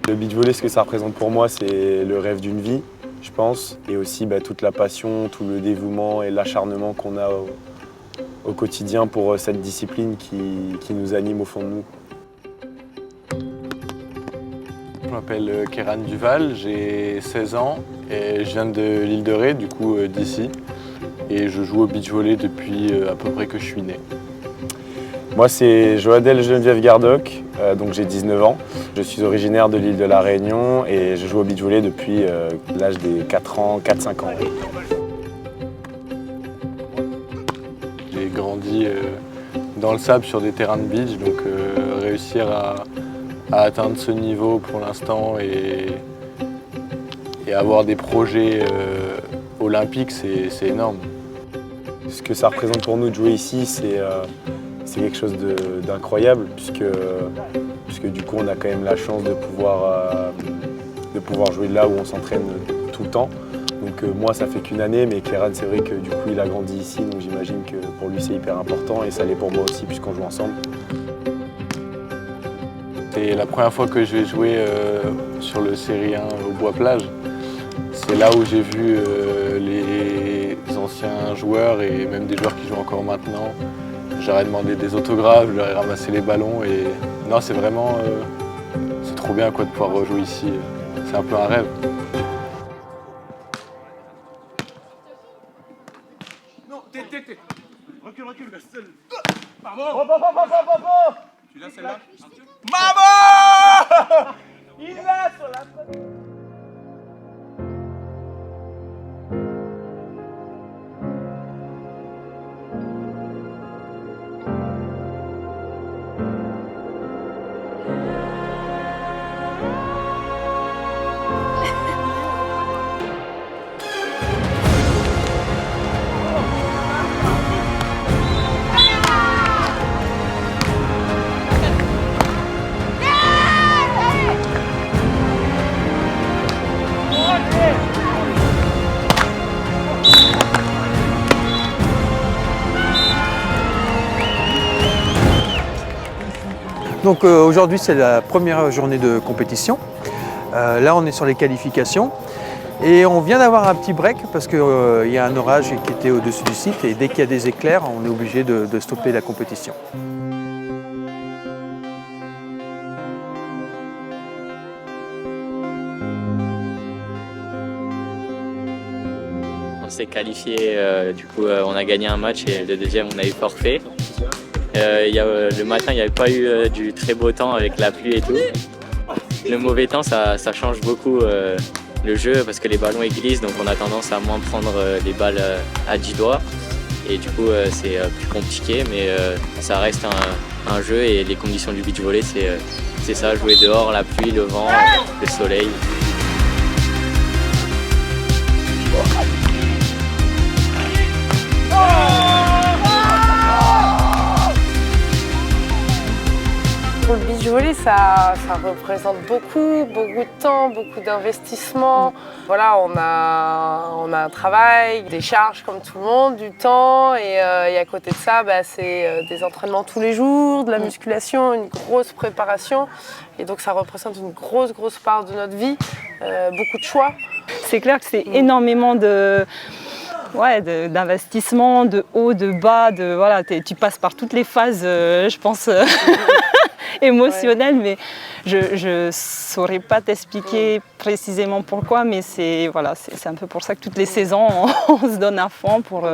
Le beach volley, ce que ça représente pour moi, c'est le rêve d'une vie, je pense. Et aussi toute la passion, tout le dévouement et l'acharnement qu'on a au quotidien pour cette discipline qui nous anime au fond de nous. Je m'appelle Kéran Duval, j'ai 16 ans et je viens de l'île de Ré, du coup d'ici. Et je joue au beach volley depuis à peu près que je suis né. Moi, c'est Joadel Geneviève Gardoc, donc j'ai 19 ans. Je suis originaire de l'île de la Réunion et je joue au beach volley depuis l'âge des 4 ans, 4-5 ans. J'ai grandi dans le sable sur des terrains de beach, donc réussir à atteindre ce niveau pour l'instant et avoir des projets olympiques, c'est énorme. Ce que ça représente pour nous de jouer ici, c'est quelque chose d'incroyable puisque du coup on a quand même la chance de pouvoir jouer là où on s'entraîne tout le temps. Donc moi ça fait qu'une année, mais Kéran c'est vrai que du coup il a grandi ici, donc j'imagine que pour lui c'est hyper important et ça l'est pour moi aussi puisqu'on joue ensemble. C'est la première fois que je vais jouer sur le Série 1 au Bois-Plage. C'est là où j'ai vu les anciens joueurs et même des joueurs qui jouent encore maintenant. J'aurais demandé des autographes, j'aurais ramassé les ballons et non, c'est vraiment c'est trop bien quoi, de pouvoir rejouer ici. C'est un peu un rêve. Non, t'es. Recule, la seule. Tu l'as celle-là? Maman! Il l'a sur la. Donc aujourd'hui c'est la première journée de compétition. Là on est sur les qualifications et on vient d'avoir un petit break parce qu'il y a un orage qui était au-dessus du site et dès qu'il y a des éclairs on est obligé de stopper la compétition. On s'est qualifié, du coup on a gagné un match et le deuxième on a eu forfait. Le matin il n'y avait pas eu du très beau temps avec la pluie et tout. Le mauvais temps ça change beaucoup le jeu parce que les ballons ils glissent, donc on a tendance à moins prendre les balles à 10 doigts et du coup c'est plus compliqué, mais ça reste un jeu et les conditions du beach volley c'est ça, jouer dehors, la pluie, le vent, le soleil. Pour le beach volley, ça représente beaucoup de temps, beaucoup d'investissement. Voilà, on a un travail, des charges comme tout le monde, du temps et à côté de ça, c'est des entraînements tous les jours, de la musculation, une grosse préparation. Et donc ça représente une grosse part de notre vie, beaucoup de choix. C'est clair que c'est énormément d'investissement, de haut, de bas, voilà, tu passes par toutes les phases, je pense, émotionnelles, mais je ne saurais pas t'expliquer précisément pourquoi, mais c'est un peu pour ça que toutes les saisons, on se donne à fond pour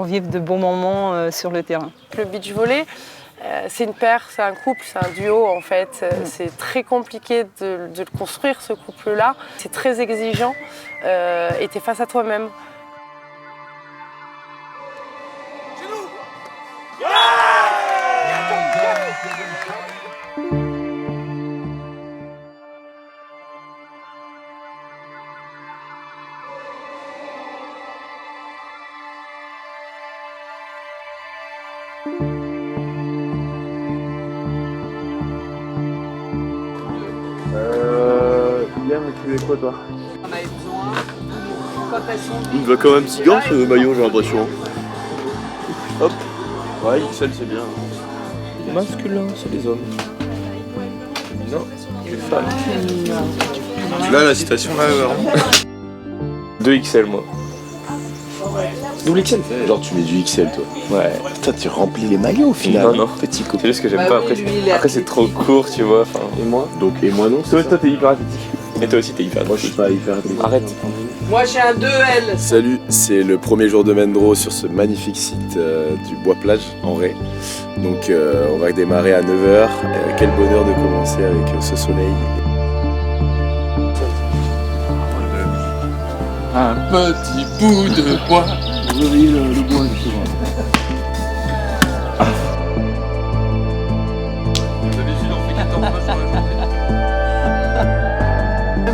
vivre de beaux moments sur le terrain. Le beach volley, c'est une paire, c'est un couple, c'est un duo en fait. C'est très compliqué de le construire ce couple-là. C'est très exigeant et tu es face à toi-même. Liam, tu fais quoi toi? On avait besoin quand elles sont Il va quand même petit gant ce maillot, j'ai l'impression. Hop. Ouais, XL c'est bien. Masculin, c'est les hommes. Non. Tu l'as la citation là, vraiment 2XL moi. Double XL. Genre tu mets du XL toi. Ouais. Putain, tu remplis les maillots au final. Non. Petit C'est copain. juste que j'aime pas. Après c'est trop court, tu vois. Enfin, Et moi non. toi t'es hyper athlétique. Et toi aussi t'es hyper Moi je suis athlétique. pas hyper athlétique. Arrête. Moi j'ai un 2L. Salut, c'est le premier jour de Mendro sur ce magnifique site du Bois-Plage en Ré. Donc on va démarrer à 9h. Quel bonheur de commencer avec ce soleil. Un petit bout de bois. Vous voyez le bois justement.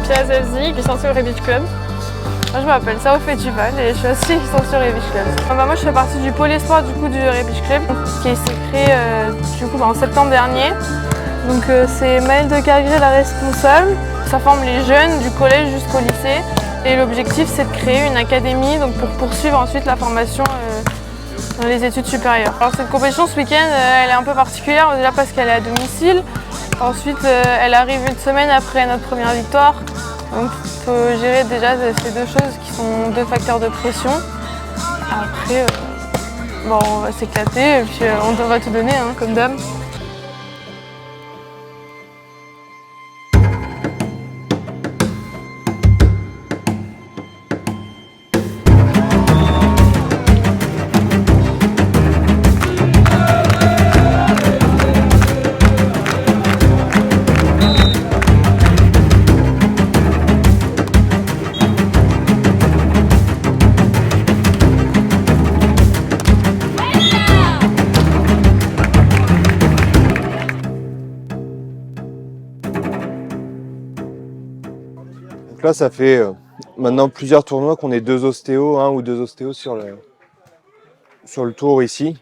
Pia Zelzi, licenciée au Beach Club. Moi je m'appelle Sao Fetival et je suis aussi licenciée au Beach Club. Moi je fais partie du pôle espoir du Beach Club qui s'est créé en septembre dernier. Donc c'est Maëlle de Calgré la responsable. Ça forme les jeunes du collège jusqu'au lycée et l'objectif c'est de créer une académie donc, pour poursuivre ensuite la formation dans les études supérieures. Alors cette compétition ce week-end elle est un peu particulière déjà parce qu'elle est à domicile. Ensuite, elle arrive une semaine après notre première victoire. Donc, il faut gérer déjà ces deux choses qui sont deux facteurs de pression. Après, on va s'éclater et puis on va tout donner, hein, comme d'hab. Là, ça fait maintenant plusieurs tournois qu'on est deux ostéos, un ou deux ostéos sur le tour ici.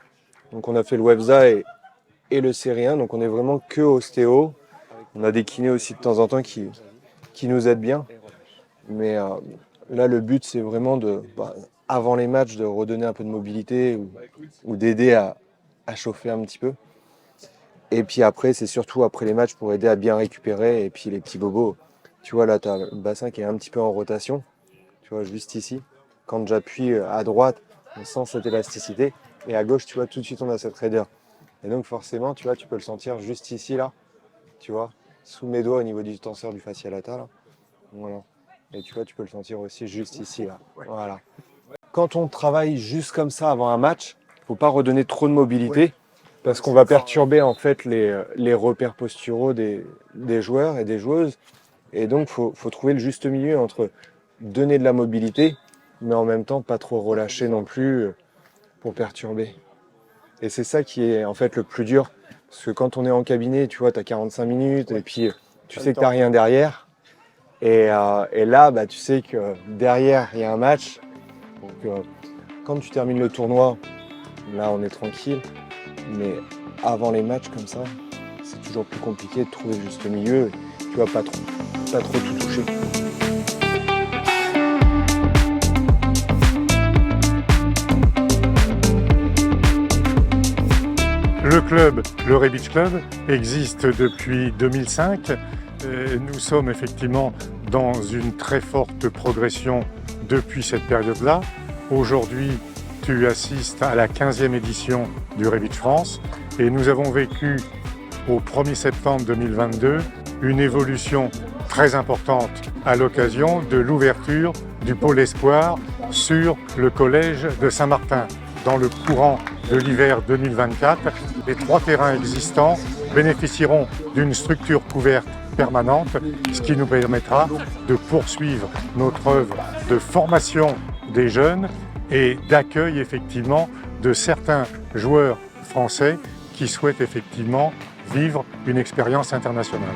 Donc on a fait le WEFSA et le Série1, donc on est vraiment que ostéo. On a des kinés aussi de temps en temps qui nous aident bien. Mais là, le but, c'est vraiment avant les matchs, de redonner un peu de mobilité ou d'aider à chauffer un petit peu. Et puis après, c'est surtout après les matchs pour aider à bien récupérer. Et puis les petits bobos. Tu vois, là, tu as le bassin qui est un petit peu en rotation. Tu vois, juste ici. Quand j'appuie à droite, on sent cette élasticité. Et à gauche, tu vois, tout de suite, on a cette raideur. Et donc, forcément, tu vois, tu peux le sentir juste ici, là. Tu vois, sous mes doigts, au niveau du tenseur du fascia latal. Là. Voilà. Et tu vois, tu peux le sentir aussi juste ici, là. Voilà. Quand on travaille juste comme ça avant un match, il ne faut pas redonner trop de mobilité. Parce qu'on va perturber, en fait, les repères posturaux des joueurs et des joueuses. Et donc, il faut trouver le juste milieu entre donner de la mobilité, mais en même temps, pas trop relâcher non plus pour perturber. Et c'est ça qui est en fait le plus dur. Parce que quand on est en cabinet, tu vois, tu as 45 minutes et puis tu sais que tu n'as rien derrière. Et là, tu sais que derrière, il y a un match. Donc, quand tu termines le tournoi, là, on est tranquille. Mais avant les matchs comme ça, c'est toujours plus compliqué de trouver le juste milieu. Tu vois, pas trop tout toucher. Le club, le Ré Beach Club, existe depuis 2005. Nous sommes effectivement dans une très forte progression depuis cette période-là. Aujourd'hui, tu assistes à la 15e édition du Ré Beach France et nous avons vécu au 1er septembre 2022 une évolution très importante à l'occasion de l'ouverture du pôle espoir sur le collège de Saint-Martin. Dans le courant de l'hiver 2024, les 3 terrains existants bénéficieront d'une structure couverte permanente, ce qui nous permettra de poursuivre notre œuvre de formation des jeunes et d'accueil effectivement de certains joueurs français qui souhaitent effectivement vivre une expérience internationale.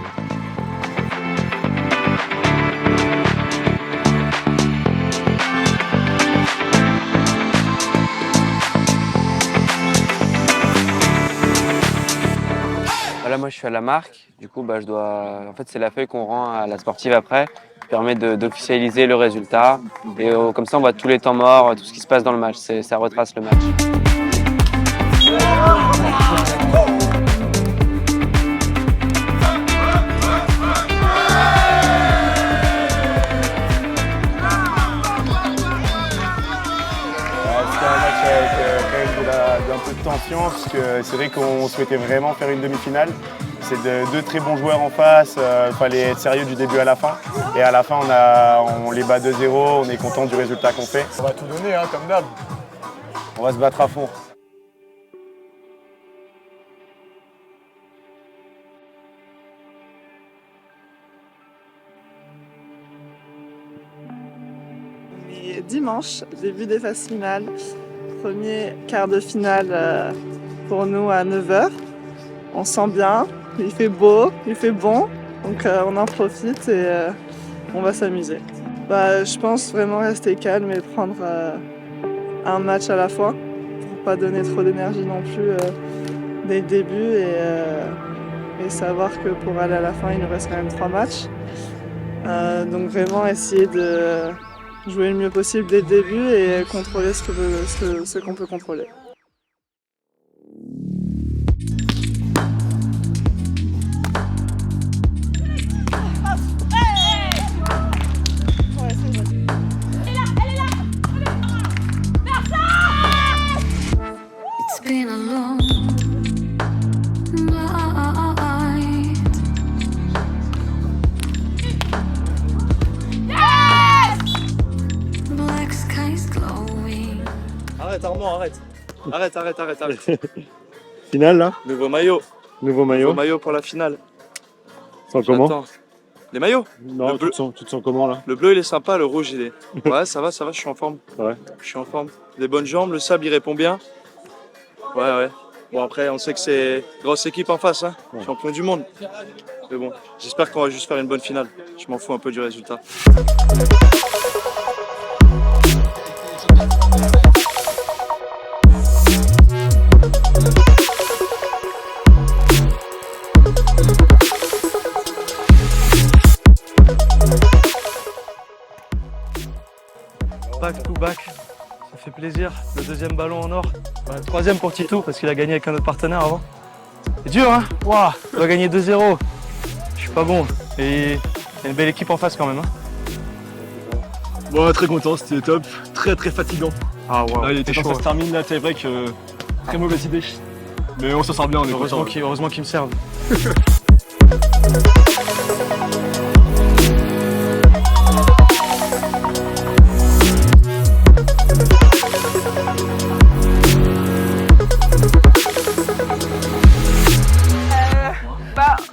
Là, moi, je suis à la marque. Du coup, en fait, c'est la feuille qu'on rend à la sportive après, qui permet d'officialiser le résultat. Et comme ça, on voit tous les temps morts, tout ce qui se passe dans le match. Ça retrace le match. un peu de tension parce que c'est vrai qu'on souhaitait vraiment faire une demi-finale. C'est deux très bons joueurs en face, il fallait être sérieux du début à la fin. Et à la fin, on les bat 2-0, on est content du résultat qu'on fait. On va tout donner, hein, comme d'hab. On va se battre à fond. Et dimanche, début des phases finales, premier quart de finale pour nous à 9h. On sent bien, il fait beau, il fait bon, donc on en profite et on va s'amuser. Je pense vraiment rester calme et prendre un match à la fois pour pas donner trop d'énergie non plus dès le début et savoir que pour aller à la fin, il nous reste quand même 3 matchs. Donc vraiment essayer de jouer le mieux possible dès le début et contrôler ce qu'on peut contrôler. Arrête Armand, arrête. Arrête. Finale là? Nouveau maillot. Nouveau maillot. Nouveau maillot pour la finale. Sens comment? J'attends. Les maillots? Non, le bleu. tu te sens comment là? Le bleu il est sympa, le rouge il est. Ouais, ça va, je suis en forme. Ouais. Je suis en forme. Des bonnes jambes, le sable il répond bien. Ouais. Bon après on sait que c'est grosse équipe en face, hein. Ouais. Champion du monde. Mais bon, j'espère qu'on va juste faire une bonne finale. Je m'en fous un peu du résultat. Back to back, ça fait plaisir. Le deuxième ballon en or. Le troisième pour Tito parce qu'il a gagné avec un autre partenaire avant. C'est dur hein. Waouh, on doit gagner 2-0. Je suis pas bon. Et il y a une belle équipe en face quand même. Hein. Bon, très content, c'était top. Très fatigant. Ah wow, là, il était chaud. Ça se termine là, c'est vrai que très mauvaise idée. Mais on s'en sort bien, on est content. Heureusement qu'ils me servent.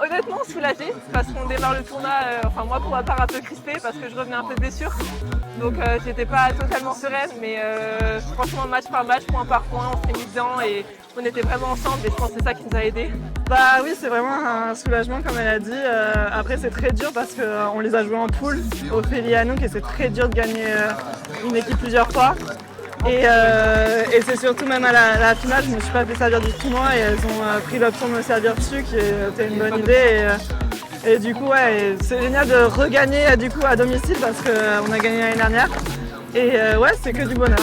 Honnêtement soulagée parce qu'on démarre le tournoi, enfin moi pour ma part un peu crispée parce que je revenais un peu de blessure. Donc j'étais pas totalement sereine mais franchement match par match, point par point, on s'est mis dedans et on était vraiment ensemble et je pense que c'est ça qui nous a aidés. Oui c'est vraiment un soulagement comme elle a dit. Après c'est très dur parce qu'on les a joués en poule, Ophélie et Anouk et c'est très dur de gagner une équipe plusieurs fois. Et c'est surtout même à la finale, je ne me suis pas fait servir du tournoi et elles ont pris l'option de me servir dessus qui était une bonne idée. Et du coup, ouais, c'est génial de regagner du coup à domicile parce qu'on a gagné l'année dernière. Et ouais, c'est que du bonheur.